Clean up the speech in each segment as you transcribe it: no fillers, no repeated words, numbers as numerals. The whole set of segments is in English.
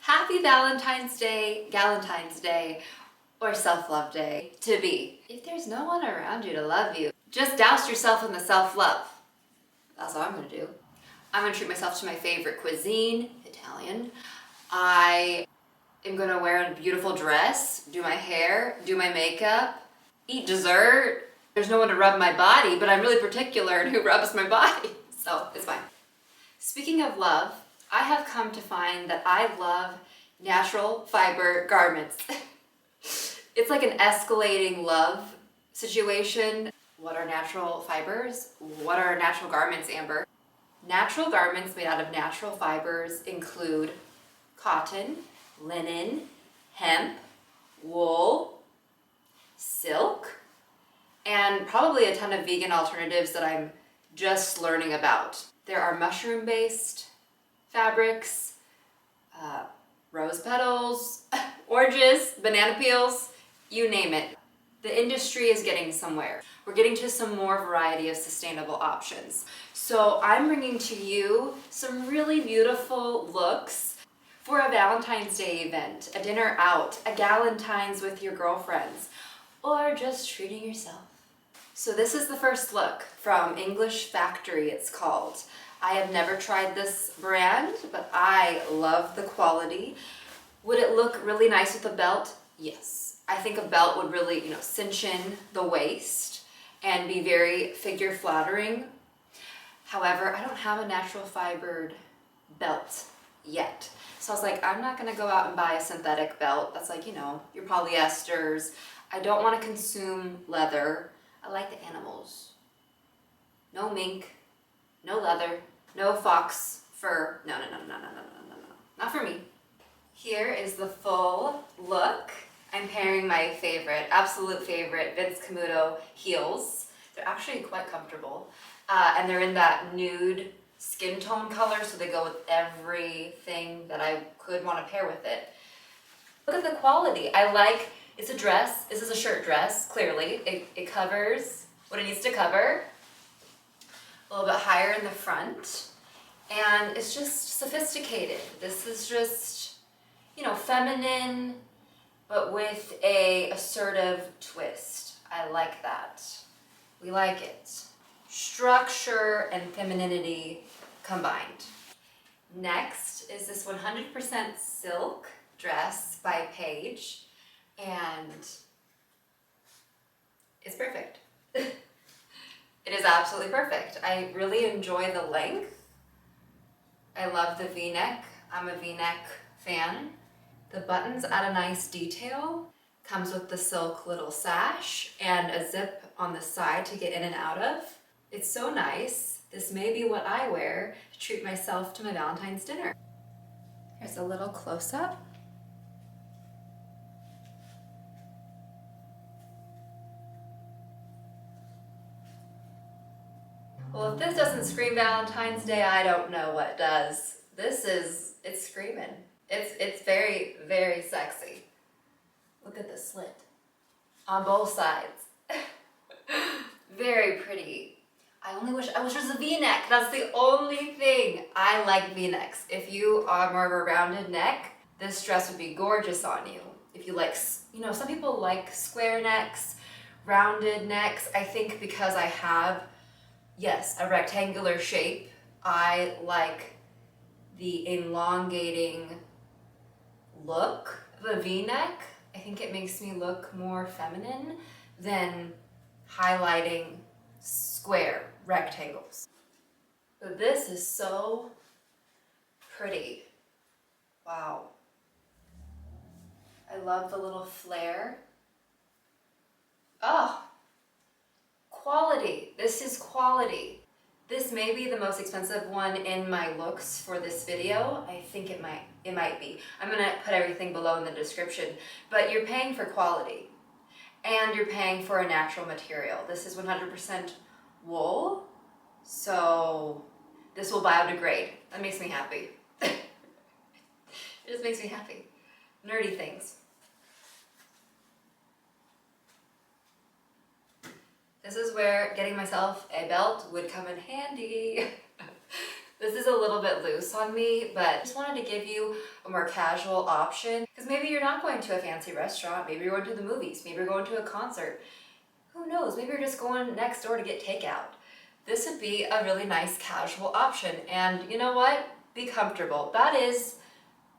Happy Valentine's Day, Galentine's Day, or Self-Love Day to be. If there's no one around you to love you, just douse yourself in the self-love. That's what I'm gonna do. I'm gonna treat myself to my favorite cuisine, Italian. I am gonna wear a beautiful dress, do my hair, do my makeup, eat dessert. There's no one to rub my body, but I'm really particular in who rubs my body, so it's fine. Speaking of love, I have come to find that I love natural fiber garments. It's like an escalating love situation. What are natural fibers? What are natural garments, Amber? Natural garments made out of natural fibers include cotton, linen, hemp, wool, silk, and probably a ton of vegan alternatives that I'm just learning about. There are mushroom-based fabrics, rose petals, oranges, banana peels, you name it. The industry is getting somewhere. We're getting to some more variety of sustainable options. So I'm bringing to you some really beautiful looks for a Valentine's Day event, a dinner out, a Galentine's with your girlfriends, or just treating yourself. So this is the first look from English Factory, it's called. I have never tried this brand, but I love the quality. Would it look really nice with a belt? Yes. I think a belt would really, cinch in the waist and be very figure flattering. However, I don't have a natural fibered belt yet. So I was like, I'm not gonna go out and buy a synthetic belt. That's like, your polyesters. I don't wanna consume leather. I like the animals. No mink, no leather, no fox fur. No. Not for me. Here is the full look. I'm pairing my favorite, absolute favorite, Vince Camuto heels. They're actually quite comfortable. And they're in that nude skin tone color, so they go with everything that I could want to pair with it. Look at the quality. It's a dress. This is a shirt dress, clearly. It covers what it needs to cover. A little bit higher in the front. And it's just sophisticated. This is just, feminine, but with a assertive twist. I like that. We like it. Structure and femininity combined. Next is this 100% silk dress by Paige, and it's perfect. It is absolutely perfect. I really enjoy the length. I love the V-neck. I'm a V-neck fan. The buttons add a nice detail. Comes with the silk little sash and a zip on the side to get in and out of. It's so nice. This may be what I wear to treat myself to my Valentine's dinner. Here's a little close-up. Well, if this doesn't scream Valentine's Day, I don't know what does. It's screaming. It's very, very sexy. Look at the slit on both sides. Very pretty. I wish it was a V-neck. That's the only thing. I like V-necks. If you are more of a rounded neck, this dress would be gorgeous on you. If you like, some people like square necks, rounded necks. I think because I have, yes, a rectangular shape, I like the elongating look of a V-neck. I think it makes me look more feminine than highlighting square rectangles. But this is so pretty. Wow. I love the little flare. Oh, quality. This is quality. This may be the most expensive one in my looks for this video. I think it might be. I'm gonna put everything below in the description, but you're paying for quality and you're paying for a natural material. This is 100% wool, so this will biodegrade. That makes me happy. It just makes me happy. Nerdy things. This is where getting myself a belt would come in handy. This is a little bit loose on me, but I just wanted to give you a more casual option because maybe you're not going to a fancy restaurant, maybe you're going to the movies, maybe you're going to a concert. Who knows, maybe you're just going next door to get takeout. This would be a really nice casual option, and you know what? Be comfortable. That is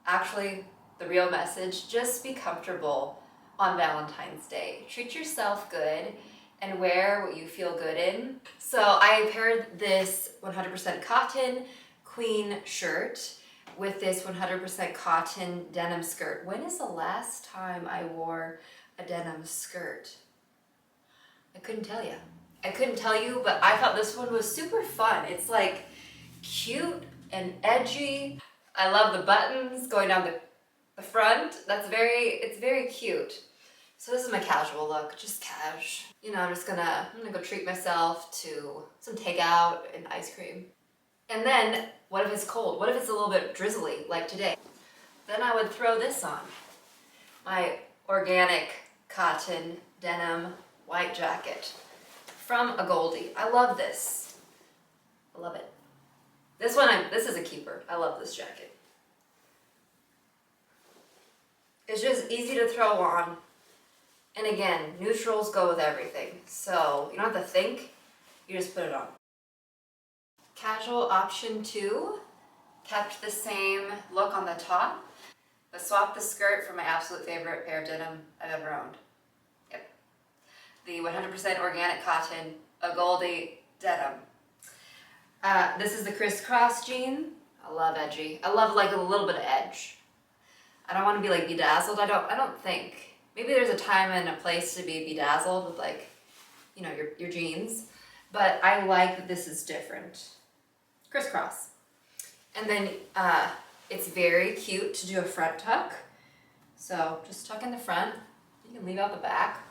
actually the real message. Just be comfortable on Valentine's Day. Treat yourself good and wear what you feel good in. So I paired this 100% cotton queen shirt with this 100% cotton denim skirt. When is the last time I wore a denim skirt? I couldn't tell you. But I thought this one was super fun. It's like cute and edgy. I love the buttons going down the front. It's very cute. So this is my casual look, just cash. You know, I'm gonna go treat myself to some takeout and ice cream. And then, what if it's cold? What if it's a little bit drizzly, like today? Then I would throw this on. My organic cotton denim white jacket from a Goldie. I love this. I love it. This is a keeper. I love this jacket. It's just easy to throw on. And again, neutrals go with everything. So you don't have to think, you just put it on. Casual option 2, kept the same look on the top, but swapped the skirt for my absolute favorite pair of denim I've ever owned. Yep. The 100% organic cotton, a Goldie denim. This is the crisscross jean. I love edgy. I love like a little bit of edge. I don't want to be like bedazzled. I don't think. Maybe there's a time and a place to be bedazzled with like, you know, your jeans. But I like that this is different. Crisscross. And then it's very cute to do a front tuck. So just tuck in the front. You can leave out the back.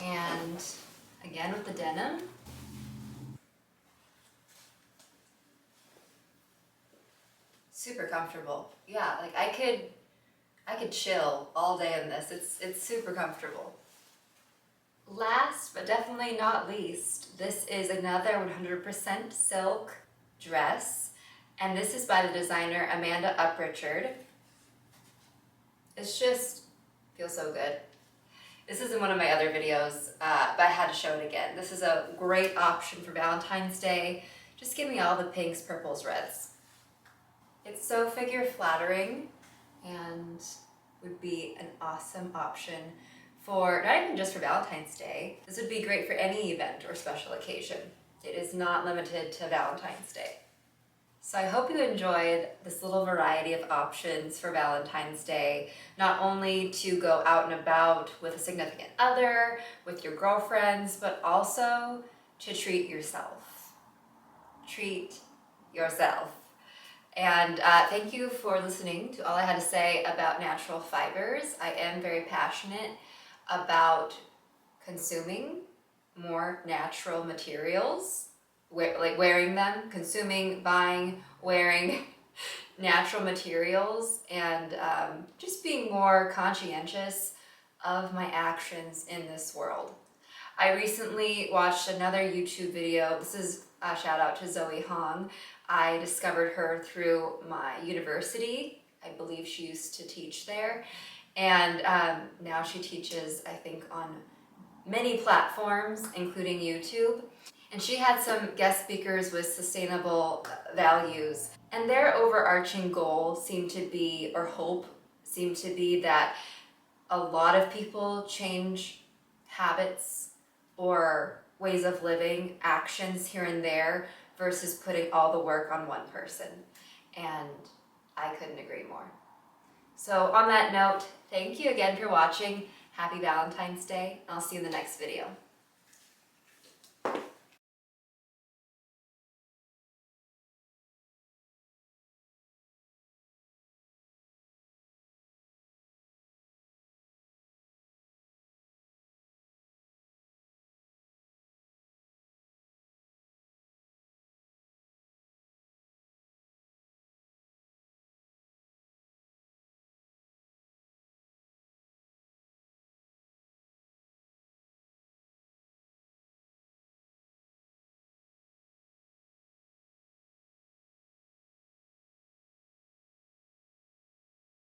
And again with the denim. Super comfortable. Yeah, like I could chill all day in this. It's super comfortable. Last but definitely not least, this is another 100% silk dress, and this is by the designer Amanda Uprichard. It's just feels so good. This is in one of my other videos, but I had to show it again. This is a great option for Valentine's Day. Just give me all the pinks, purples, reds. It's so figure flattering and would be an awesome option for, not even just for Valentine's Day. This would be great for any event or special occasion. It is not limited to Valentine's Day. So I hope you enjoyed this little variety of options for Valentine's Day, not only to go out and about with a significant other, with your girlfriends, but also to treat yourself. Treat yourself. And thank you for listening to all I had to say about natural fibers. I am very passionate about consuming more natural materials, wearing them, consuming, buying, wearing natural materials, and just being more conscientious of my actions in this world. I recently watched another YouTube video. This is a shout out to Zoe Hong. I discovered her through my university. I believe she used to teach there. And now she teaches, I think, on many platforms, including YouTube. And she had some guest speakers with sustainable values. And their overarching goal seemed to be, or hope seemed to be, that a lot of people change habits or ways of living, actions here and there, versus putting all the work on one person. And I couldn't agree more. So on that note, thank you again for watching. Happy Valentine's Day. I'll see you in the next video.